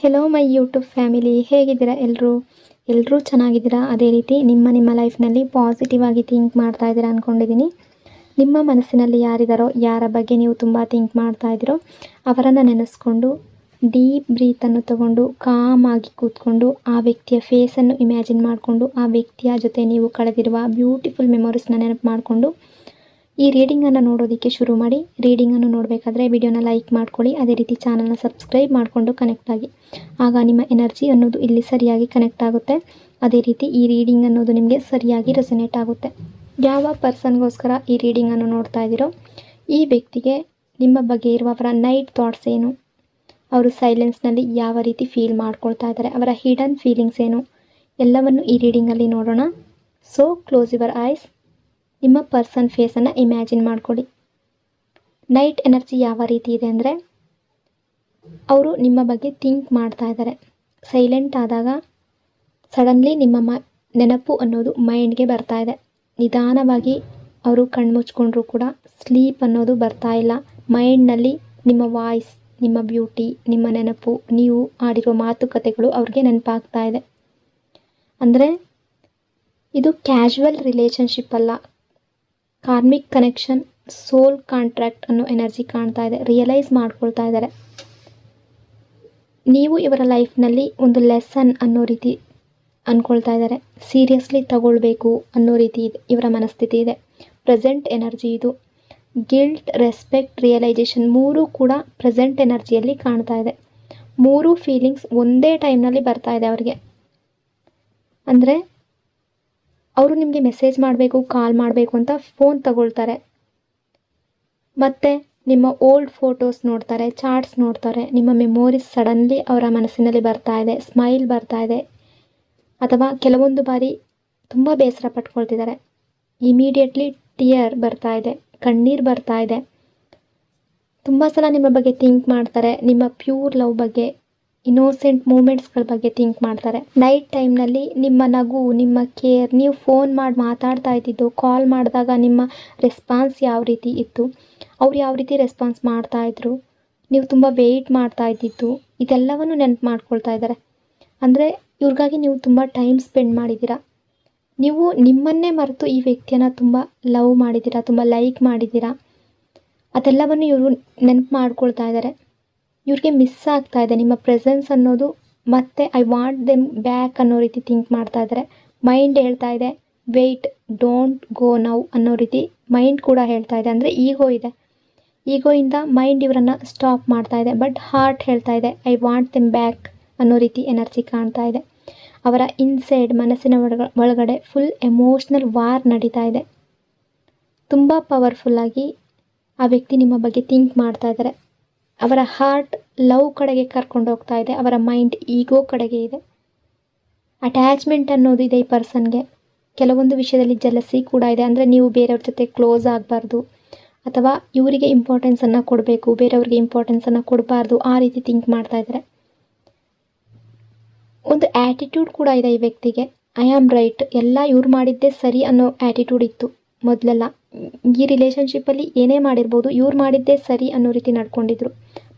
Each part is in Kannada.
ಹೆಲೋ ಮೈ ಯೂಟ್ಯೂಬ್ ಫ್ಯಾಮಿಲಿ, ಹೇಗಿದ್ದೀರಾ ಎಲ್ಲರೂ ಚೆನ್ನಾಗಿದ್ದೀರಾ? ಅದೇ ರೀತಿ ನಿಮ್ಮ ಲೈಫ್ನಲ್ಲಿ ಪಾಸಿಟಿವ್ ಆಗಿ ಥಿಂಕ್ ಮಾಡ್ತಾ ಇದ್ದೀರಾ ಅಂದ್ಕೊಂಡಿದ್ದೀನಿ. ನಿಮ್ಮ ಮನಸ್ಸಿನಲ್ಲಿ ಯಾರಿದ್ದಾರೋ, ಯಾರ ಬಗ್ಗೆ ನೀವು ತುಂಬ ಥಿಂಕ್ ಮಾಡ್ತಾ ಇದ್ದೀರೋ ಅವರನ್ನು ನೆನೆಸ್ಕೊಂಡು ಡೀಪ್ ಬ್ರೀತನ್ನು ತಗೊಂಡು ಕಾಮಾಗಿ ಕೂತ್ಕೊಂಡು ಆ ವ್ಯಕ್ತಿಯ ಫೇಸನ್ನು ಇಮ್ಯಾಜಿನ್ ಮಾಡಿಕೊಂಡು ಆ ವ್ಯಕ್ತಿಯ ಜೊತೆ ನೀವು ಕಳೆದಿರುವ ಬ್ಯೂಟಿಫುಲ್ ಮೆಮೊರೀಸ್ನ ನೆನಪು ಮಾಡಿಕೊಂಡು ಈ ರೀಡಿಂಗನ್ನು ನೋಡೋದಕ್ಕೆ ಶುರು ಮಾಡಿ. ರೀಡಿಂಗನ್ನು ನೋಡಬೇಕಾದ್ರೆ ವಿಡಿಯೋನ ಲೈಕ್ ಮಾಡ್ಕೊಳ್ಳಿ, ಅದೇ ರೀತಿ ಚಾನಲ್ನ ಸಬ್ಸ್ಕ್ರೈಬ್ ಮಾಡಿಕೊಂಡು ಕನೆಕ್ಟ್ ಆಗಿ. ಆಗ ನಿಮ್ಮ ಎನರ್ಜಿ ಅನ್ನೋದು ಇಲ್ಲಿ ಸರಿಯಾಗಿ ಕನೆಕ್ಟ್ ಆಗುತ್ತೆ. ಅದೇ ರೀತಿ ಈ ರೀಡಿಂಗ್ ಅನ್ನೋದು ನಿಮಗೆ ಸರಿಯಾಗಿ ರೆಸೊನೇಟ್ ಆಗುತ್ತೆ. ಯಾವ ಪರ್ಸನ್ಗೋಸ್ಕರ ಈ ರೀಡಿಂಗನ್ನು ನೋಡ್ತಾ ಇದ್ದೀರೋ ಈ ವ್ಯಕ್ತಿಗೆ ನಿಮ್ಮ ಬಗ್ಗೆ ಇರುವ ಅವರ ನೈಟ್ ಥಾಟ್ಸ್ ಏನು, ಅವರು ಸೈಲೆನ್ಸ್ನಲ್ಲಿ ಯಾವ ರೀತಿ ಫೀಲ್ ಮಾಡ್ಕೊಳ್ತಾ ಇದ್ದಾರೆ, ಅವರ ಹಿಡನ್ ಫೀಲಿಂಗ್ಸ್ ಏನು, ಎಲ್ಲವನ್ನು ಈ ರೀಡಿಂಗಲ್ಲಿ ನೋಡೋಣ. So close your eyes. ನಿಮ್ಮ ಪರ್ಸನ್ ಫೇಸನ್ನು ಇಮ್ಯಾಜಿನ್ ಮಾಡ್ಕೊಳ್ಳಿ. ನೈಟ್ ಎನರ್ಜಿ ಯಾವ ರೀತಿ ಇದೆ ಅಂದರೆ, ಅವರು ನಿಮ್ಮ ಬಗ್ಗೆ ಥಿಂಕ್ ಮಾಡ್ತಾ ಇದ್ದಾರೆ. ಸೈಲೆಂಟ್ ಆದಾಗ ಸಡನ್ಲಿ ನಿಮ್ಮ ನೆನಪು ಅನ್ನೋದು ಮೈಂಡ್ಗೆ ಬರ್ತಾ ಇದೆ. ನಿಧಾನವಾಗಿ ಅವರು ಕಣ್ಮುಚ್ಕೊಂಡ್ರೂ ಕೂಡ ಸ್ಲೀಪ್ ಅನ್ನೋದು ಬರ್ತಾ ಇಲ್ಲ. ಮೈಂಡ್ನಲ್ಲಿ ನಿಮ್ಮ ವಾಯ್ಸ್, ನಿಮ್ಮ ಬ್ಯೂಟಿ, ನಿಮ್ಮ ನೆನಪು, ನೀವು ಆಡಿರೋ ಮಾತುಕತೆಗಳು ಅವ್ರಿಗೆ ನೆನಪಾಗ್ತಾ ಇದೆ. ಅಂದರೆ ಇದು ಕ್ಯಾಶುವಲ್ ರಿಲೇಷನ್ಶಿಪ್ ಅಲ್ಲ, ಕಾರ್ಮಿಕ್ ಕನೆಕ್ಷನ್, ಸೋಲ್ ಕಾಂಟ್ರಾಕ್ಟ್ ಅನ್ನೋ ಎನರ್ಜಿ ಕಾಣ್ತಾ ಇದೆ. ರಿಯಲೈಸ್ ಮಾಡ್ಕೊಳ್ತಾ ಇದ್ದಾರೆ. ನೀವು ಇವರ ಲೈಫ್ನಲ್ಲಿ ಒಂದು ಲೆಸನ್ ಅನ್ನೋ ರೀತಿ ಅಂದ್ಕೊಳ್ತಾ ಇದ್ದಾರೆ. ಸೀರಿಯಸ್ಲಿ ತಗೊಳ್ಬೇಕು ಅನ್ನೋ ರೀತಿ ಇದೆ ಇವರ ಮನಸ್ಥಿತಿ ಇದೆ. ಪ್ರೆಸೆಂಟ್ ಎನರ್ಜಿ ಇದು. ಗಿಲ್ಟ್, ರೆಸ್ಪೆಕ್ಟ್, ರಿಯಲೈಸೇಷನ್ ಮೂರೂ ಕೂಡ ಪ್ರೆಸೆಂಟ್ ಎನರ್ಜಿಯಲ್ಲಿ ಕಾಣ್ತಾ ಇದೆ. ಮೂರೂ ಫೀಲಿಂಗ್ಸ್ ಒಂದೇ ಟೈಮ್ನಲ್ಲಿ ಬರ್ತಾ ಇದೆ ಅವರಿಗೆ. ಅಂದರೆ ಅವರು ನಿಮಗೆ ಮೆಸೇಜ್ ಮಾಡಬೇಕು, ಕಾಲ್ ಮಾಡಬೇಕು ಅಂತ ಫೋನ್ ತಗೊಳ್ತಾರೆ. ಮತ್ತು ನಿಮ್ಮ ಓಲ್ಡ್ ಫೋಟೋಸ್ ನೋಡ್ತಾರೆ, ಚಾರ್ಟ್ಸ್ ನೋಡ್ತಾರೆ. ನಿಮ್ಮ ಮೆಮೊರೀಸ್ ಸಡನ್ಲಿ ಅವರ ಮನಸ್ಸಿನಲ್ಲಿ ಬರ್ತಾ ಇದೆ. ಸ್ಮೈಲ್ ಬರ್ತಾ ಇದೆ. ಅಥವಾ ಕೆಲವೊಂದು ಬಾರಿ ತುಂಬ ಬೇಸರ ಪಟ್ಕೊಳ್ತಿದ್ದಾರೆ. ಇಮಿಡಿಯೇಟ್ಲಿ ಟಿಯರ್ ಬರ್ತಾ ಇದೆ, ಕಣ್ಣೀರು ಬರ್ತಾ ಇದೆ. ತುಂಬ ಸಲ ನಿಮ್ಮ ಬಗ್ಗೆ ಥಿಂಕ್ ಮಾಡ್ತಾರೆ. ನಿಮ್ಮ ಪ್ಯೂರ್ ಲವ್ ಬಗ್ಗೆ, ಇನ್ನೋಸೆಂಟ್ ಮೂಮೆಂಟ್ಸ್ಗಳ ಬಗ್ಗೆ ಥಿಂಕ್ ಮಾಡ್ತಾರೆ. ನೈಟ್ ಟೈಮ್ನಲ್ಲಿ ನಿಮ್ಮ ನಗು, ನಿಮ್ಮ ಕೇರ್, ನೀವು ಫೋನ್ ಮಾಡಿ ಮಾತಾಡ್ತಾ ಇದ್ದಿದ್ದು, ಕಾಲ್ ಮಾಡಿದಾಗ ನಿಮ್ಮ ರೆಸ್ಪಾನ್ಸ್ ಯಾವ ರೀತಿ ಇತ್ತು, ಅವ್ರು ಯಾವ ರೀತಿ ರೆಸ್ಪಾನ್ಸ್ ಮಾಡ್ತಾಯಿದ್ರು, ನೀವು ತುಂಬ ವೆಯ್ಟ್ ಮಾಡ್ತಾ ಇದ್ದಿದ್ದು, ಇದೆಲ್ಲವನ್ನು ನೆನಪು ಮಾಡ್ಕೊಳ್ತಾ ಇದ್ದಾರೆ. ಅಂದರೆ ಇವ್ರಿಗಾಗಿ ನೀವು ತುಂಬ ಟೈಮ್ ಸ್ಪೆಂಡ್ ಮಾಡಿದ್ದೀರಾ. ನೀವು ನಿಮ್ಮನ್ನೇ ಮರೆತು ಈ ವ್ಯಕ್ತಿಯನ್ನು ತುಂಬ ಲವ್ ಮಾಡಿದ್ದೀರಾ, ತುಂಬ ಲೈಕ್ ಮಾಡಿದ್ದೀರಾ. ಅದೆಲ್ಲವನ್ನು ಇವರು ನೆನಪು ಮಾಡ್ಕೊಳ್ತಾ ಇದ್ದಾರೆ. ಇವ್ರಿಗೆ ಮಿಸ್ ಆಗ್ತಾ ಇದೆ ನಿಮ್ಮ ಪ್ರೆಸೆನ್ಸ್ ಅನ್ನೋದು. ಮತ್ತು ಐ ವಾಂಟ್ ದೆಮ್ ಬ್ಯಾಕ್ ಅನ್ನೋ ರೀತಿ ಥಿಂಕ್ ಮಾಡ್ತಾ ಇದ್ದಾರೆ. ಮೈಂಡ್ ಹೇಳ್ತಾ ಇದೆ ವೆಯ್ಟ್, ಡೋಂಟ್ ಗೋ ನೌ ಅನ್ನೋ ರೀತಿ ಮೈಂಡ್ ಕೂಡ ಹೇಳ್ತಾ ಇದೆ. ಅಂದರೆ ಈಗೋ ಇದೆ. ಈಗೋಯಿಂದ ಮೈಂಡ್ ಇವರನ್ನು ಸ್ಟಾಪ್ ಮಾಡ್ತಾ ಇದೆ. ಬಟ್ ಹಾರ್ಟ್ ಹೇಳ್ತಾ ಇದೆ ಐ ವಾಂಟ್ ದೆಮ್ ಬ್ಯಾಕ್ ಅನ್ನೋ ರೀತಿ ಎನರ್ಜಿ ಕಾಣ್ತಾ ಇದೆ. ಅವರ ಇನ್ಸೈಡ್ ಮನಸ್ಸಿನ ಒಳಗಡೆ ಫುಲ್ ಎಮೋಷ್ನಲ್ ವಾರ್ ನಡೀತಾ ಇದೆ. ತುಂಬ ಪವರ್ಫುಲ್ಲಾಗಿ ಆ ವ್ಯಕ್ತಿ ನಿಮ್ಮ ಬಗ್ಗೆ ಥಿಂಕ್ ಮಾಡ್ತಾ ಇದ್ದಾರೆ. ಅವರ ಹಾರ್ಟ್ ಲವ್ ಕಡೆಗೆ ಕರ್ಕೊಂಡು ಹೋಗ್ತಾ ಇದೆ. ಅವರ ಮೈಂಡ್ ಈಗೋ ಕಡೆಗೆ ಇದೆ. ಅಟ್ಯಾಚ್ಮೆಂಟ್ ಅನ್ನೋದು ಇದೆ ಈ ಪರ್ಸನ್ಗೆ. ಕೆಲವೊಂದು ವಿಷಯದಲ್ಲಿ ಜಲಸಿ ಕೂಡ ಇದೆ. ಅಂದರೆ ನೀವು ಬೇರೆಯವ್ರ ಜೊತೆ ಕ್ಲೋಸ್ ಆಗಬಾರ್ದು, ಅಥವಾ ಇವರಿಗೆ ಇಂಪಾರ್ಟೆನ್ಸನ್ನು ಕೊಡಬೇಕು, ಬೇರೆಯವ್ರಿಗೆ ಇಂಪಾರ್ಟೆನ್ಸನ್ನು ಕೊಡಬಾರ್ದು, ಆ ರೀತಿ ಥಿಂಕ್ ಮಾಡ್ತಾ ಇದ್ದಾರೆ. ಒಂದು ಆ್ಯಟಿಟ್ಯೂಡ್ ಕೂಡ ಇದೆ ಈ ವ್ಯಕ್ತಿಗೆ. ಐ ಆಮ್ ರೈಟ್, ಎಲ್ಲ ಇವ್ರು ಮಾಡಿದ್ದೇ ಸರಿ ಅನ್ನೋ ಆ್ಯಟಿಟ್ಯೂಡ್ ಇತ್ತು ಮೊದಲೆಲ್ಲ. ಈ ರಿಲೇಷನ್ಶಿಪ್ಪಲ್ಲಿ ಏನೇ ಮಾಡಿರ್ಬೋದು, ಇವ್ರು ಮಾಡಿದ್ದೇ ಸರಿ ಅನ್ನೋ ರೀತಿ ನಡ್ಕೊಂಡಿದ್ರು.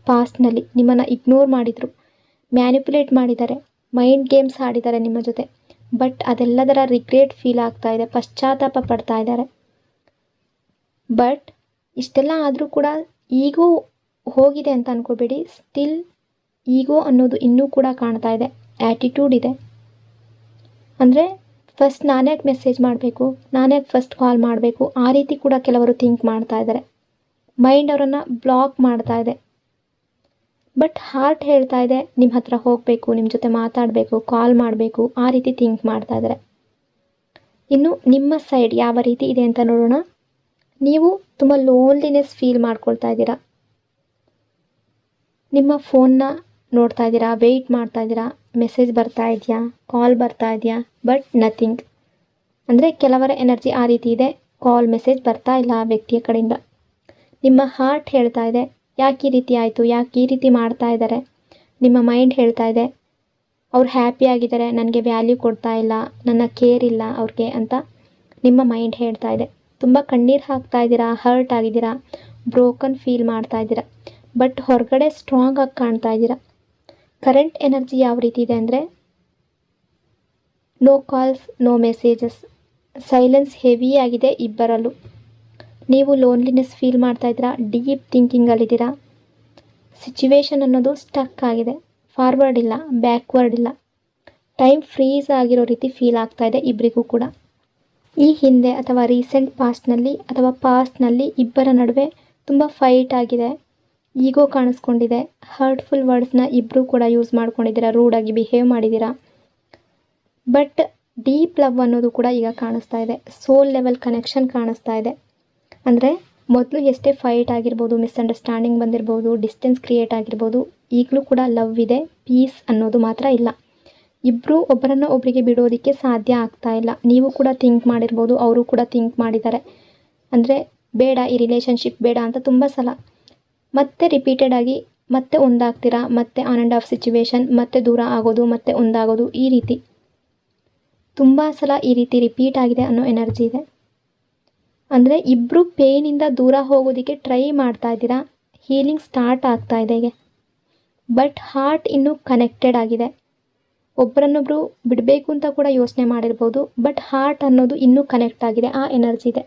ಪಾಸ್ಟ್ನಲ್ಲಿ ನಿಮ್ಮನ್ನು ಇಗ್ನೋರ್ ಮಾಡಿದರು, ಮ್ಯಾನಿಪುಲೇಟ್ ಮಾಡಿದ್ದಾರೆ, ಮೈಂಡ್ ಗೇಮ್ಸ್ ಆಡಿದ್ದಾರೆ ನಿಮ್ಮ ಜೊತೆ. ಬಟ್ ಅದೆಲ್ಲದರ ರಿಗ್ರೆಟ್ ಫೀಲ್ ಆಗ್ತಾ ಇದೆ, ಪಶ್ಚಾತ್ತಾಪ ಪಡ್ತಾ ಇದ್ದಾರೆ. ಬಟ್ ಇಷ್ಟೆಲ್ಲ ಆದರೂ ಕೂಡ ಈಗೋ ಹೋಗಿದೆ ಅಂತ ಅಂದ್ಕೋಬೇಡಿ. ಸ್ಟಿಲ್ ಈಗೋ ಅನ್ನೋದು ಇನ್ನೂ ಕೂಡ ಕಾಣ್ತಾ ಇದೆ. ಆ್ಯಟಿಟ್ಯೂಡ್ ಇದೆ. ಅಂದರೆ ಫಸ್ಟ್ ನಾನ್ಯಾಕೆ ಮೆಸೇಜ್ ಮಾಡಬೇಕು, ನಾನ್ಯಾಕೆ ಫಸ್ಟ್ ಕಾಲ್ ಮಾಡಬೇಕು, ಆ ರೀತಿ ಕೂಡ ಕೆಲವರು ಥಿಂಕ್ ಮಾಡ್ತಾ ಇದ್ದಾರೆ. ಮೈಂಡ್ ಅವರನ್ನು ಬ್ಲಾಕ್ ಮಾಡ್ತಾ ಇದೆ. ಬಟ್ ಹಾರ್ಟ್ ಹೇಳ್ತಾ ಇದೆ ನಿಮ್ಮ ಹತ್ರ ಹೋಗಬೇಕು, ನಿಮ್ಮ ಜೊತೆ ಮಾತಾಡಬೇಕು, ಕಾಲ್ ಮಾಡಬೇಕು, ಆ ರೀತಿ ಥಿಂಕ್ ಮಾಡ್ತಾ ಇದ್ದಾರೆ. ಇನ್ನು ನಿಮ್ಮ ಸೈಡ್ ಯಾವ ರೀತಿ ಇದೆ ಅಂತ ನೋಡೋಣ. ನೀವು ತುಂಬ ಲೋನ್ಲಿನೆಸ್ ಫೀಲ್ ಮಾಡ್ಕೊಳ್ತಾ ಇದ್ದೀರಾ. ನಿಮ್ಮ ಫೋನ್ನ ನೋಡ್ತಾ ಇದ್ದೀರಾ, ವೆಯ್ಟ್ ಮಾಡ್ತಾ ಇದ್ದೀರಾ, ಮೆಸೇಜ್ ಬರ್ತಾ ಇದೆಯಾ, ಕಾಲ್ ಬರ್ತಾ ಇದೆಯಾ, ಬಟ್ ನಥಿಂಗ್. ಅಂದರೆ ಕೆಲವರ ಎನರ್ಜಿ ಆ ರೀತಿ ಇದೆ. ಕಾಲ್, ಮೆಸೇಜ್ ಬರ್ತಾ ಇಲ್ಲ ಆ ವ್ಯಕ್ತಿಯ ಕಡೆಯಿಂದ. ನಿಮ್ಮ ಹಾರ್ಟ್ ಹೇಳ್ತಾ ಇದೆ ಯಾಕೆ ಈ ರೀತಿ ಆಯಿತು, ಯಾಕೆ ಈ ರೀತಿ ಮಾಡ್ತಾ ಇದ್ದಾರೆ. ನಿಮ್ಮ ಮೈಂಡ್ ಹೇಳ್ತಾ ಇದೆ ಅವ್ರು ಹ್ಯಾಪಿಯಾಗಿದ್ದಾರೆ, ನನಗೆ ವ್ಯಾಲ್ಯೂ ಕೊಡ್ತಾ ಇಲ್ಲ, ನನ್ನ ಕೇರ್ ಇಲ್ಲ ಅವ್ರಿಗೆ ಅಂತ ನಿಮ್ಮ ಮೈಂಡ್ ಹೇಳ್ತಾ ಇದೆ. ತುಂಬ ಕಣ್ಣೀರು ಹಾಕ್ತಾ ಇದ್ದೀರಾ, ಹರ್ಟ್ ಆಗಿದ್ದೀರಾ, ಬ್ರೋಕನ್ ಫೀಲ್ ಮಾಡ್ತಾ ಇದ್ದೀರಾ. ಬಟ್ ಹೊರಗಡೆ ಸ್ಟ್ರಾಂಗ್ ಆಗಿ ಕಾಣ್ತಾ ಇದ್ದೀರಾ. ಕರೆಂಟ್ ಎನರ್ಜಿ ಯಾವ ರೀತಿ ಇದೆ ಅಂದರೆ no calls, no messages, silence heavy ಆಗಿದೆ ಇಬ್ಬರಲ್ಲೂ. ನೀವು ಲೋನ್ಲಿನೆಸ್ ಫೀಲ್ ಮಾಡ್ತಾ ಇದ್ದೀರಾ, ಡೀಪ್ ಥಿಂಕಿಂಗಲ್ಲಿದ್ದೀರಾ. ಸಿಚುವೇಶನ್ ಅನ್ನೋದು ಸ್ಟಕ್ ಆಗಿದೆ, ಫಾರ್ವರ್ಡ್ ಇಲ್ಲ, ಬ್ಯಾಕ್ವರ್ಡ್ ಇಲ್ಲ. ಟೈಮ್ ಫ್ರೀಸ್ ಆಗಿರೋ ರೀತಿ ಫೀಲ್ ಆಗ್ತಾ ಇದೆ ಇಬ್ಬರಿಗೂ ಕೂಡ. ಈ ಹಿಂದೆ ಅಥವಾ ರೀಸೆಂಟ್ ಪಾಸ್ಟ್ನಲ್ಲಿ ಇಬ್ಬರ ನಡುವೆ ತುಂಬ ಫೈಟ್ ಆಗಿದೆ, ಈಗೋ ಕಾಣಿಸ್ಕೊಂಡಿದೆ, ಹರ್ಟ್ಫುಲ್ ವರ್ಡ್ಸ್ನ ಇಬ್ಬರೂ ಕೂಡ ಯೂಸ್ ಮಾಡ್ಕೊಂಡಿದ್ದೀರಾ, ರೂಡಾಗಿ ಬಿಹೇವ್ ಮಾಡಿದ್ದೀರಾ. ಬಟ್ ಡೀಪ್ ಲವ್ ಅನ್ನೋದು ಕೂಡ ಈಗ ಕಾಣಿಸ್ತಾ ಇದೆ, ಸೋಲ್ ಲೆವೆಲ್ ಕನೆಕ್ಷನ್ ಕಾಣಿಸ್ತಾ ಇದೆ. ಅಂದರೆ ಮೊದಲು ಎಷ್ಟೇ ಫೈಟ್ ಆಗಿರ್ಬೋದು, ಮಿಸ್ಅಂಡರ್ಸ್ಟ್ಯಾಂಡಿಂಗ್ ಬಂದಿರ್ಬೋದು, ಡಿಸ್ಟೆನ್ಸ್ ಕ್ರಿಯೇಟ್ ಆಗಿರ್ಬೋದು, ಈಗಲೂ ಕೂಡ ಲವ್ ಇದೆ, ಪೀಸ್ ಅನ್ನೋದು ಮಾತ್ರ ಇಲ್ಲ. ಇಬ್ಬರು ಒಬ್ಬರನ್ನು ಒಬ್ಬರಿಗೆ ಬಿಡೋದಕ್ಕೆ ಸಾಧ್ಯ ಆಗ್ತಾ ಇಲ್ಲ. ನೀವು ಕೂಡ ಥಿಂಕ್ ಮಾಡಿರ್ಬೋದು, ಅವರು ಕೂಡ ಥಿಂಕ್ ಮಾಡಿದ್ದಾರೆ. ಅಂದರೆ ಬೇಡ, ಈ ರಿಲೇಷನ್ಶಿಪ್ ಬೇಡ ಅಂತ ತುಂಬ ಸಲ. ಮತ್ತೆ ರಿಪೀಟೆಡ್ ಆಗಿ ಮತ್ತೆ ಒಂದಾಗ್ತೀರಾ, ಮತ್ತೆ ಆನ್ ಆ್ಯಂಡ್ ಆಫ್ ಸಿಚುವೇಶನ್, ಮತ್ತೆ ದೂರ ಆಗೋದು, ಮತ್ತೆ ಒಂದಾಗೋದು, ಈ ರೀತಿ ತುಂಬ ಸಲ ಈ ರೀತಿ ರಿಪೀಟ್ ಆಗಿದೆ ಅನ್ನೋ ಎನರ್ಜಿ ಇದೆ. ಅಂದರೆ ಇಬ್ಬರು ಪೇಯ್ನಿಂದ ದೂರ ಹೋಗೋದಕ್ಕೆ ಟ್ರೈ ಮಾಡ್ತಾ ಇದ್ದೀರಾ, ಹೀಲಿಂಗ್ ಸ್ಟಾರ್ಟ್ ಆಗ್ತಾ ಇದೆ ಈಗ. ಬಟ್ ಹಾರ್ಟ್ ಇನ್ನೂ ಕನೆಕ್ಟೆಡ್ ಆಗಿದೆ. ಒಬ್ಬರನ್ನೊಬ್ಬರು ಬಿಡಬೇಕು ಅಂತ ಕೂಡ ಯೋಚನೆ ಮಾಡಿರ್ಬೋದು, ಬಟ್ ಹಾರ್ಟ್ ಅನ್ನೋದು ಇನ್ನೂ ಕನೆಕ್ಟ್ ಆಗಿದೆ, ಆ ಎನರ್ಜಿ ಇದೆ.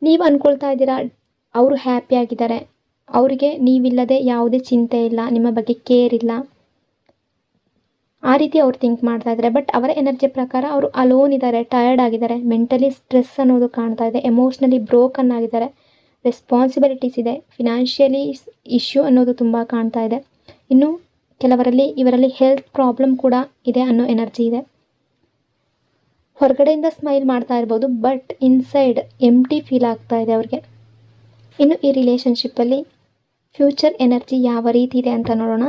ನೀವು ಅಂದ್ಕೊಳ್ತಾ ಇದ್ದೀರಾ ಅವರು ಹ್ಯಾಪಿಯಾಗಿದ್ದಾರೆ, ಅವರಿಗೆ ನೀವಿಲ್ಲದೆ ಯಾವುದೇ ಚಿಂತೆ ಇಲ್ಲ, ನಿಮ್ಮ ಬಗ್ಗೆ ಕೇರ್ ಇಲ್ಲ, ಆ ರೀತಿ ಅವ್ರು ಥಿಂಕ್ ಮಾಡ್ತಾ ಇದ್ದಾರೆ. ಬಟ್ ಅವರ ಎನರ್ಜಿ ಪ್ರಕಾರ ಅವರು ಅಲೋನ್ ಇದ್ದಾರೆ, ಟಯರ್ಡ್ ಆಗಿದ್ದಾರೆ, ಮೆಂಟಲಿ ಸ್ಟ್ರೆಸ್ ಅನ್ನೋದು ಕಾಣ್ತಾ ಇದೆ, ಎಮೋಷ್ನಲಿ ಬ್ರೋಕನ್ ಆಗಿದ್ದಾರೆ, ರೆಸ್ಪಾನ್ಸಿಬಿಲಿಟೀಸ್ ಇದೆ, ಫಿನಾನ್ಷಿಯಲಿ ಇಶ್ಯೂ ಅನ್ನೋದು ತುಂಬ ಕಾಣ್ತಾ ಇದೆ. ಇನ್ನು ಇವರಲ್ಲಿ ಹೆಲ್ತ್ ಪ್ರಾಬ್ಲಮ್ ಕೂಡ ಇದೆ ಅನ್ನೋ ಎನರ್ಜಿ ಇದೆ. ಹೊರಗಡೆಯಿಂದ ಸ್ಮೈಲ್ ಮಾಡ್ತಾ ಇರ್ಬೋದು, ಬಟ್ ಇನ್ಸೈಡ್ ಎಂಟಿ ಫೀಲ್ ಆಗ್ತಾ ಇದೆ ಅವ್ರಿಗೆ. ಇನ್ನು ಈ ರಿಲೇಷನ್ಶಿಪ್ಪಲ್ಲಿ ಫ್ಯೂಚರ್ ಎನರ್ಜಿ ಯಾವ ರೀತಿ ಇದೆ ಅಂತ ನೋಡೋಣ.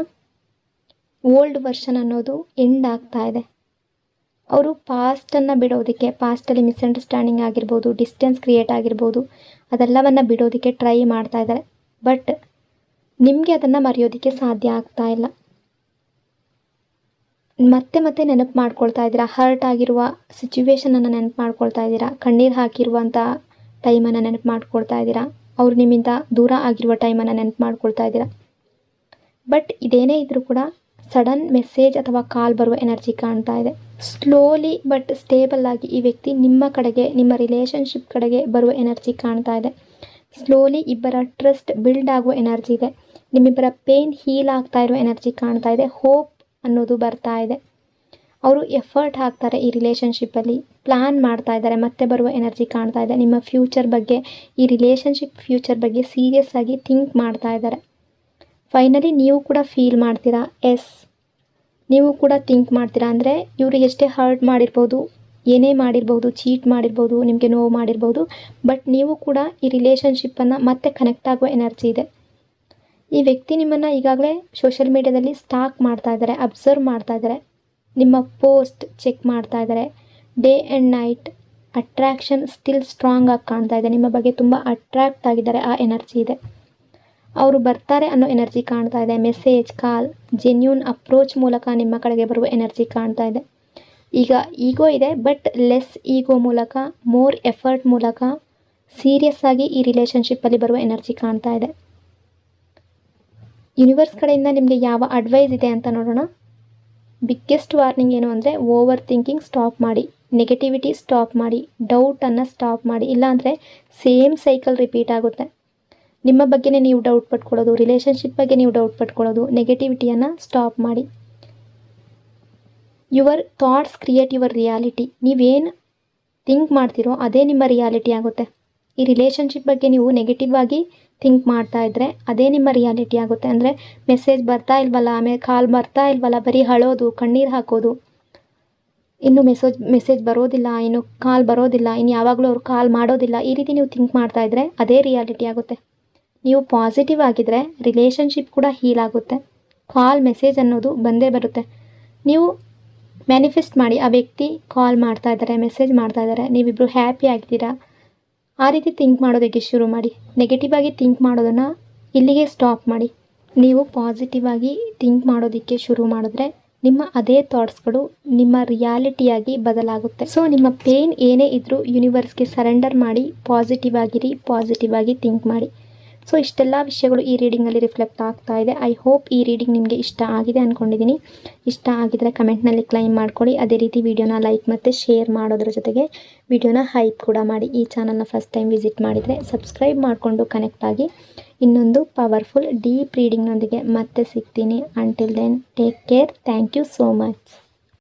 ಓಲ್ಡ್ ವರ್ಷನ್ ಅನ್ನೋದು ಎಂಡ್ ಆಗ್ತಾ ಇದೆ. ಅವರು ಪಾಸ್ಟನ್ನು ಬಿಡೋದಕ್ಕೆ, ಪಾಸ್ಟಲ್ಲಿ ಮಿಸ್ಅಂಡರ್ಸ್ಟ್ಯಾಂಡಿಂಗ್ ಆಗಿರ್ಬೋದು, ಡಿಸ್ಟೆನ್ಸ್ ಕ್ರಿಯೇಟ್ ಆಗಿರ್ಬೋದು, ಅದೆಲ್ಲವನ್ನು ಬಿಡೋದಕ್ಕೆ ಟ್ರೈ ಮಾಡ್ತಾ ಇದ್ದಾರೆ. ಬಟ್ ನಿಮಗೆ ಅದನ್ನು ಮರೆಯೋದಕ್ಕೆ ಸಾಧ್ಯ ಆಗ್ತಾ ಇಲ್ಲ. ಮತ್ತೆ ನೆನಪು ಮಾಡ್ಕೊಳ್ತಾ ಇದ್ದೀರಾ, ಹರ್ಟ್ ಆಗಿರುವ ಸಿಚುವೇಶನನ್ನು ನೆನಪು ಮಾಡ್ಕೊಳ್ತಾ ಇದ್ದೀರಾ, ಕಣ್ಣೀರು ಹಾಕಿರುವಂಥ ಟೈಮನ್ನು ನೆನಪು ಮಾಡ್ಕೊಳ್ತಾ ಇದ್ದೀರಾ, ಅವರು ನಿಮ್ಮಿಂದ ದೂರ ಆಗಿರುವ ಟೈಮನ್ನು ನೆನಪು ಮಾಡ್ಕೊಳ್ತಾ ಇದ್ದೀರಾ. ಬಟ್ ಇದೇನೇ ಇದ್ದರೂ ಕೂಡ ಸಡನ್ ಮೆಸೇಜ್ ಅಥವಾ ಕಾಲ್ ಬರುವ ಎನರ್ಜಿ ಕಾಣ್ತಾ ಇದೆ. ಸ್ಲೋಲಿ ಬಟ್ ಸ್ಟೇಬಲ್ ಆಗಿ ಈ ವ್ಯಕ್ತಿ ನಿಮ್ಮ ಕಡೆಗೆ, ನಿಮ್ಮ ರಿಲೇಷನ್ಶಿಪ್ ಕಡೆಗೆ ಬರುವ ಎನರ್ಜಿ ಕಾಣ್ತಾ ಇದೆ. ಸ್ಲೋಲಿ ಇಬ್ಬರ ಟ್ರಸ್ಟ್ ಬಿಲ್ಡ್ ಆಗುವ ಎನರ್ಜಿ ಇದೆ. ನಿಮ್ಮಿಬ್ಬರ ಪೇನ್ ಹೀಲ್ ಆಗ್ತಾ ಇರೋ ಎನರ್ಜಿ ಕಾಣ್ತಾ ಇದೆ. ಹೋಪ್ ಅನ್ನೋದು ಬರ್ತಾ ಇದೆ. ಅವರು ಎಫರ್ಟ್ ಹಾಕ್ತಾರೆ ಈ ರಿಲೇಷನ್ಶಿಪ್ಪಲ್ಲಿ, ಪ್ಲ್ಯಾನ್ ಮಾಡ್ತಾ ಇದ್ದಾರೆ, ಮತ್ತೆ ಬರುವ ಎನರ್ಜಿ ಕಾಣ್ತಾ ಇದೆ. ನಿಮ್ಮ ಫ್ಯೂಚರ್ ಬಗ್ಗೆ, ಈ ರಿಲೇಷನ್ಶಿಪ್ ಫ್ಯೂಚರ್ ಬಗ್ಗೆ ಸೀರಿಯಸ್ ಆಗಿ ಥಿಂಕ್ ಮಾಡ್ತಾ ಇದ್ದಾರೆ. ಫೈನಲಿ ನೀವು ಕೂಡ ಫೀಲ್ ಮಾಡ್ತೀರಾ, ಎಸ್ ನೀವು ಕೂಡ ಥಿಂಕ್ ಮಾಡ್ತೀರಾ. ಅಂದರೆ ಇವರು ಎಷ್ಟೇ ಹರ್ಟ್ ಮಾಡಿರ್ಬೋದು, ಏನೇ ಮಾಡಿರ್ಬೋದು, ಚೀಟ್ ಮಾಡಿರ್ಬೋದು, ನಿಮಗೆ ನೋವು ಮಾಡಿರ್ಬೋದು, ಬಟ್ ನೀವು ಕೂಡ ಈ ರಿಲೇಷನ್ಶಿಪ್ಪನ್ನು ಮತ್ತೆ ಕನೆಕ್ಟ್ ಆಗುವ ಎನರ್ಜಿ ಇದೆ. ಈ ವ್ಯಕ್ತಿ ನಿಮ್ಮನ್ನು ಈಗಾಗಲೇ ಸೋಷಿಯಲ್ ಮೀಡಿಯಾದಲ್ಲಿ ಸ್ಟಾಕ್ ಮಾಡ್ತಾ ಇದ್ದಾರೆ, ಅಬ್ಸರ್ವ್ ಮಾಡ್ತಾ ಇದ್ದಾರೆ, ನಿಮ್ಮ ಪೋಸ್ಟ್ ಚೆಕ್ ಮಾಡ್ತಾ ಇದ್ದಾರೆ. Day and night attraction still strong ಆಗಿ ಕಾಣ್ತಾ ಇದೆ. ನಿಮ್ಮ ಬಗ್ಗೆ ತುಂಬ ಅಟ್ರ್ಯಾಕ್ಟ್ ಆಗಿದ್ದಾರೆ, ಆ ಎನರ್ಜಿ ಇದೆ. ಅವರು ಬರ್ತಾರೆ ಅನ್ನೋ ಎನರ್ಜಿ ಕಾಣ್ತಾ ಇದೆ. ಮೆಸೇಜ್, ಕಾಲ್, ಜೆನ್ಯೂನ್ ಅಪ್ರೋಚ್ ಮೂಲಕ ನಿಮ್ಮ ಕಡೆಗೆ ಬರುವ ಎನರ್ಜಿ ಕಾಣ್ತಾ ಇದೆ. ಈಗ ಈಗೋ ಇದೆ, ಬಟ್ ಲೆಸ್ ಈಗೋ ಮೂಲಕ, ಮೋರ್ ಎಫರ್ಟ್ ಮೂಲಕ ಸೀರಿಯಸ್ ಆಗಿ ಈ ರಿಲೇಷನ್ಶಿಪ್ಪಲ್ಲಿ ಬರುವ ಎನರ್ಜಿ ಕಾಣ್ತಾ ಇದೆ. ಯೂನಿವರ್ಸ್ ಕಡೆಯಿಂದ ನಿಮಗೆ ಯಾವ ಅಡ್ವೈಸ್ ಇದೆ ಅಂತ ನೋಡೋಣ. ಬಿಗ್ಗೆಸ್ಟ್ ವಾರ್ನಿಂಗ್ ಏನು ಅಂದರೆ, ಓವರ್ ಥಿಂಕಿಂಗ್ ಸ್ಟಾಪ್ ಮಾಡಿ, ನೆಗೆಟಿವಿಟಿ ಸ್ಟಾಪ್ ಮಾಡಿ, ಡೌಟನ್ನು ಸ್ಟಾಪ್ ಮಾಡಿ. ಇಲ್ಲಾಂದರೆ ಸೇಮ್ ಸೈಕಲ್ ರಿಪೀಟ್ ಆಗುತ್ತೆ. ನಿಮ್ಮ ಬಗ್ಗೆನೇ ನೀವು ಡೌಟ್ ಪಟ್ಕೊಳ್ಳೋದು, ರಿಲೇಷನ್ಶಿಪ್ ಬಗ್ಗೆ ನೀವು ಡೌಟ್ ಪಟ್ಕೊಳ್ಳೋದು, ನೆಗೆಟಿವಿಟಿಯನ್ನು ಸ್ಟಾಪ್ ಮಾಡಿ. Your thoughts create your reality. ನೀವೇನು ಥಿಂಕ್ ಮಾಡ್ತೀರೋ ಅದೇ ನಿಮ್ಮ ರಿಯಾಲಿಟಿ ಆಗುತ್ತೆ. ಈ ರಿಲೇಷನ್ಶಿಪ್ ಬಗ್ಗೆ ನೀವು ನೆಗೆಟಿವ್ ಆಗಿ ಥಿಂಕ್ ಮಾಡ್ತಾ ಇದ್ದರೆ ಅದೇ ನಿಮ್ಮ ರಿಯಾಲಿಟಿ ಆಗುತ್ತೆ. ಅಂದರೆ ಮೆಸೇಜ್ ಬರ್ತಾ ಇಲ್ವಲ್ಲ, ಆಮೇಲೆ ಕಾಲ್ ಬರ್ತಾ ಇಲ್ವಲ್ಲ, ಬರೀ ಅಳೋದು, ಕಣ್ಣೀರು ಹಾಕೋದು, ಇನ್ನು ಮೆಸೇಜ್ ಬರೋದಿಲ್ಲ, ಇನ್ನು ಕಾಲ್ ಬರೋದಿಲ್ಲ, ಇನ್ನು ಯಾವಾಗಲೂ ಅವ್ರು ಕಾಲ್ ಮಾಡೋದಿಲ್ಲ, ಈ ರೀತಿ ನೀವು ಥಿಂಕ್ ಮಾಡ್ತಾ ಇದ್ದರೆ ಅದೇ ರಿಯಾಲಿಟಿ ಆಗುತ್ತೆ. ನೀವು ಪಾಸಿಟಿವ್ ಆಗಿದ್ದರೆ ರಿಲೇಷನ್ಶಿಪ್ ಕೂಡ ಹೀಲ್ ಆಗುತ್ತೆ. ಕಾಲ್, ಮೆಸೇಜ್ ಅನ್ನೋದು ಬಂದೇ ಬರುತ್ತೆ. ನೀವು ಮ್ಯಾನಿಫೆಸ್ಟ್ ಮಾಡಿ, ಆ ವ್ಯಕ್ತಿ ಕಾಲ್ ಮಾಡ್ತಾ ಇದ್ದಾರೆ, ಮೆಸೇಜ್ ಮಾಡ್ತಾ ಇದ್ದಾರೆ, ನೀವಿಬ್ಬರು ಹ್ಯಾಪಿ ಆಗಿದ್ದೀರಾ, ಆ ರೀತಿ ಥಿಂಕ್ ಮಾಡೋದಕ್ಕೆ ಶುರು ಮಾಡಿ. ನೆಗೆಟಿವ್ ಆಗಿ ಥಿಂಕ್ ಮಾಡೋದನ್ನು ಇಲ್ಲಿಗೆ ಸ್ಟಾಪ್ ಮಾಡಿ. ನೀವು ಪಾಸಿಟಿವ್ ಆಗಿ ಥಿಂಕ್ ಮಾಡೋದಕ್ಕೆ ಶುರು ಮಾಡಿದ್ರೆ ನಿಮ್ಮ ಅದೇ ಥಾಟ್ಸ್ಗಳು ನಿಮ್ಮ ರಿಯಾಲಿಟಿಯಾಗಿ ಬದಲಾಗುತ್ತೆ. ಸೊ ನಿಮ್ಮ ಪೇನ್ ಏನೇ ಇದ್ದರೂ ಯೂನಿವರ್ಸ್ಗೆ ಸರೆಂಡರ್ ಮಾಡಿ, ಪಾಸಿಟಿವ್ ಆಗಿರಿ, ಪಾಸಿಟಿವ್ ಆಗಿ ಥಿಂಕ್ ಮಾಡಿ. ಸೊ ಇಷ್ಟೆಲ್ಲ ವಿಷಯಗಳು ಈ ರೀಡಿಂಗಲ್ಲಿ ರಿಫ್ಲೆಕ್ಟ್ ಆಗ್ತಾ ಇದೆ. ಐ ಹೋಪ್ ಈ ರೀಡಿಂಗ್ ನಿಮಗೆ ಇಷ್ಟ ಆಗಿದೆ ಅಂದ್ಕೊಂಡಿದ್ದೀನಿ. ಇಷ್ಟ ಆಗಿದ್ರೆ ಕಮೆಂಟ್ನಲ್ಲಿ ಕ್ಲೈಮ್ ಮಾಡ್ಕೊಳ್ಳಿ. ಅದೇ ರೀತಿ ವಿಡಿಯೋನ ಲೈಕ್ ಮತ್ತು ಶೇರ್ ಮಾಡೋದ್ರ ಜೊತೆಗೆ ವಿಡಿಯೋನ ಹೈಪ್ ಕೂಡ ಮಾಡಿ. ಈ ಚಾನಲ್ನ ಫಸ್ಟ್ ಟೈಮ್ ವಿಸಿಟ್ ಮಾಡಿದರೆ ಸಬ್ಸ್ಕ್ರೈಬ್ ಮಾಡಿಕೊಂಡು ಕನೆಕ್ಟ್ ಆಗಿ. ಇನ್ನೊಂದು ಪವರ್ಫುಲ್ ಡೀಪ್ ರೀಡಿಂಗ್ನೊಂದಿಗೆ ಮತ್ತೆ ಸಿಗ್ತೀನಿ. Until then take care. Thank you so much.